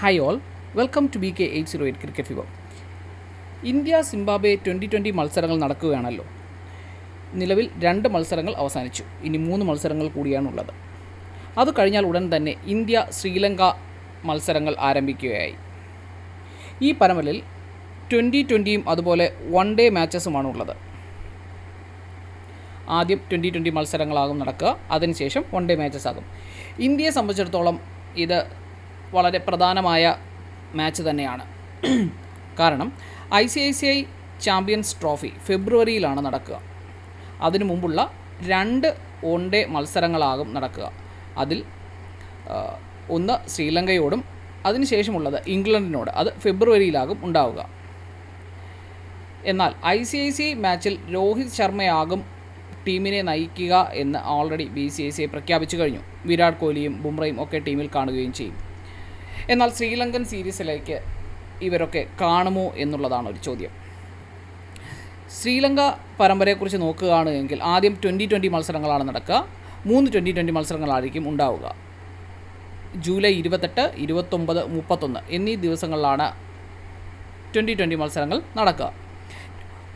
Hi all, welcome to BK808 Cricket Fever. India Zimbabwe 2020 മത്സരങ്ങൾ നടക്കുകയാണല്ലോ. നിലവിൽ 2 മത്സരങ്ങൾ അവസാനിച്ചു. ഇനി 3 മത്സരങ്ങൾ കൂടിയാണുള്ളത്. അത് കഴിഞ്ഞാൽ ഉടൻ തന്നെ ഇന്ത്യ ശ്രീലങ്ക മത്സരങ്ങൾ ആരംഭിക്കുകയായി. ഈ പരമ്പരയിൽ 2020യും അതുപോലെ വൺ ഡേ മാച്ചസുമാണുള്ളത്. ആദ്യം 2020 മത്സരങ്ങളാകും നടക്കുക, അതിനുശേഷം വൺ ഡേ മാച്ചസ് ആകും. ഇന്ത്യയെ സംബന്ധിച്ചിടത്തോളം ഇത് വളരെ പ്രധാനമായ മാച്ച് തന്നെയാണ്. കാരണം ICICI ചാമ്പ്യൻസ് ട്രോഫി ഫെബ്രുവരിയിലാണ് നടക്കുക. അതിനു മുമ്പുള്ള 2 വൺ ഡേ മത്സരങ്ങളാകും നടക്കുക. അതിൽ ഒന്ന് ശ്രീലങ്കയോടും അതിനുശേഷമുള്ളത് ഇംഗ്ലണ്ടിനോട്, അത് ഫെബ്രുവരിയിലാകും ഉണ്ടാവുക. എന്നാൽ ICICI മാച്ചിൽ രോഹിത് ശർമ്മയാകും ടീമിനെ നയിക്കുക എന്ന് ഓൾറെഡി BCCI പ്രഖ്യാപിച്ചു കഴിഞ്ഞു. വിരാട് കോഹ്ലിയും ബുംറയും ഒക്കെ ടീമിൽ കാണുകയും ചെയ്യും. എന്നാൽ ശ്രീലങ്കൻ സീരീസിലേക്ക് ഇവരൊക്കെ കാണുമോ എന്നുള്ളതാണ് ഒരു ചോദ്യം. ശ്രീലങ്ക പരമ്പരയെക്കുറിച്ച് നോക്കുകയാണ് എങ്കിൽ ആദ്യം 2020 മത്സരങ്ങളാണ് നടക്കുക. 3 2020 മത്സരങ്ങളായിരിക്കും ഉണ്ടാവുക. ജൂലൈ 28, 29, 31 എന്നീ ദിവസങ്ങളിലാണ് 2020 മത്സരങ്ങൾ നടക്കുക.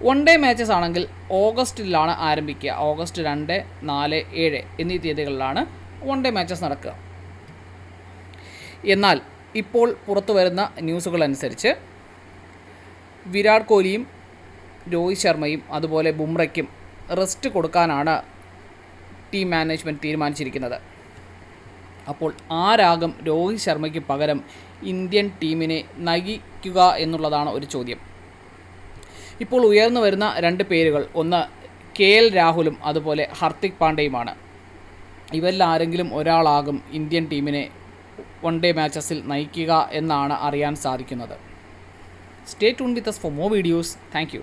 വൺ ഡേ മാച്ചസ് ആണെങ്കിൽ ഓഗസ്റ്റിലാണ് ആരംഭിക്കുക. ഓഗസ്റ്റ് 2, 4, 7 എന്നീ തീയതികളിലാണ് വൺ ഡേ മാച്ചസ് നടക്കുക. എന്നാൽ ഇപ്പോൾ പുറത്തു വരുന്ന ന്യൂസുകൾ അനുസരിച്ച് വിരാട് കോഹ്ലിയും രോഹിത് ശർമ്മയും അതുപോലെ ബുംറയ്ക്കും റെസ്റ്റ് കൊടുക്കാനാണ് ടീം മാനേജ്മെൻറ്റ് തീരുമാനിച്ചിരിക്കുന്നത്. അപ്പോൾ ആരാകും രോഹിത് ശർമ്മയ്ക്ക് പകരം ഇന്ത്യൻ ടീമിനെ നയിക്കുക എന്നുള്ളതാണ് ഒരു ചോദ്യം. ഇപ്പോൾ ഉയർന്നു വരുന്ന 2 പേരുകൾ, ഒന്ന് KL രാഹുലും അതുപോലെ ഹർദിക് പാണ്ഡ്യയുമാണ്. ഇവരിൽ ആരെങ്കിലും ഒരാളാകും ഇന്ത്യൻ ടീമിനെ വൺ ഡേ മാച്ചസിൽ നയിക്കുക എന്നാണ് അറിയാൻ സാധിക്കുന്നത്. Stay tune with us for more videos. Thank you.